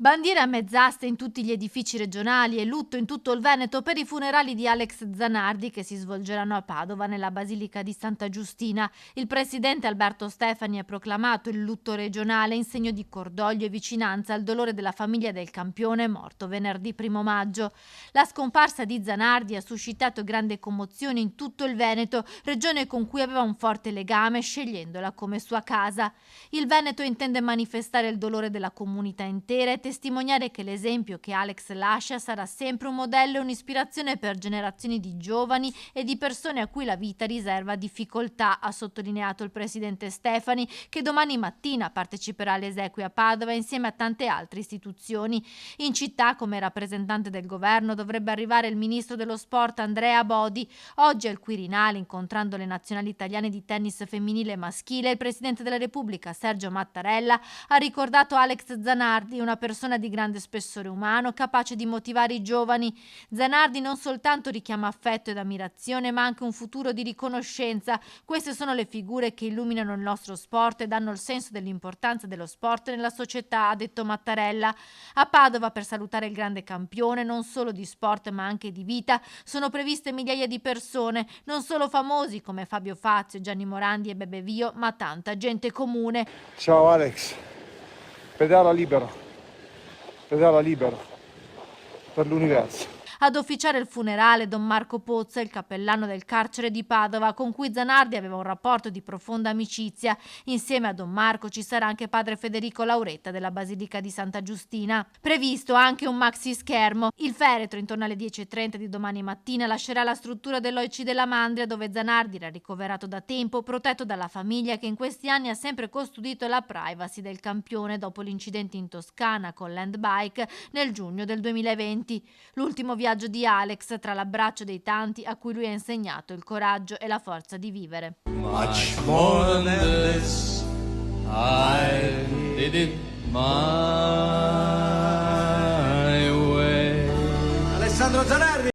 Bandiere a mezz'aste in tutti gli edifici regionali e lutto in tutto il Veneto per i funerali di Alex Zanardi che si svolgeranno a Padova nella Basilica di Santa Giustina. Il presidente Alberto Stefani ha proclamato il lutto regionale in segno di cordoglio e vicinanza al dolore della famiglia del campione morto venerdì 1 maggio. La scomparsa di Zanardi ha suscitato grande commozione in tutto il Veneto, regione con cui aveva un forte legame scegliendola come sua casa. Il Veneto intende manifestare il dolore della comunità intera e testimoniare che l'esempio che Alex lascia sarà sempre un modello e un'ispirazione per generazioni di giovani e di persone a cui la vita riserva difficoltà, ha sottolineato il presidente Stefani, che domani mattina parteciperà alle esequie a Padova insieme a tante altre istituzioni. In città, come rappresentante del governo, dovrebbe arrivare il ministro dello sport Andrea Bodi. Oggi al Quirinale, incontrando le nazionali italiane di tennis femminile e maschile, il presidente della Repubblica Sergio Mattarella ha ricordato Alex Zanardi, una persona di grande spessore umano, capace di motivare i giovani. Zanardi non soltanto richiama affetto ed ammirazione, ma anche un futuro di riconoscenza. Queste sono le figure che illuminano il nostro sport e danno il senso dell'importanza dello sport nella società, ha detto Mattarella. A Padova, per salutare il grande campione, non solo di sport ma anche di vita, sono previste migliaia di persone, non solo famosi come Fabio Fazio, Gianni Morandi e Bebe Vio, ma tanta gente comune. Ciao Alex, pedala libero per l'universo. Ad officiare il funerale Don Marco Pozza, il cappellano del carcere di Padova, con cui Zanardi aveva un rapporto di profonda amicizia. Insieme a Don Marco ci sarà anche padre Federico Lauretta della Basilica di Santa Giustina. Previsto anche un maxi schermo. Il feretro intorno alle 10:30 di domani mattina lascerà la struttura dell'OIC della Mandria, dove Zanardi era ricoverato da tempo, protetto dalla famiglia che in questi anni ha sempre custodito la privacy del campione dopo l'incidente in Toscana con l'handbike nel giugno del 2020. L'ultimo viaggio di Alex tra l'abbraccio dei tanti a cui lui ha insegnato il coraggio e la forza di vivere. Much more than this, I did it my way. Alessandro Zanardi.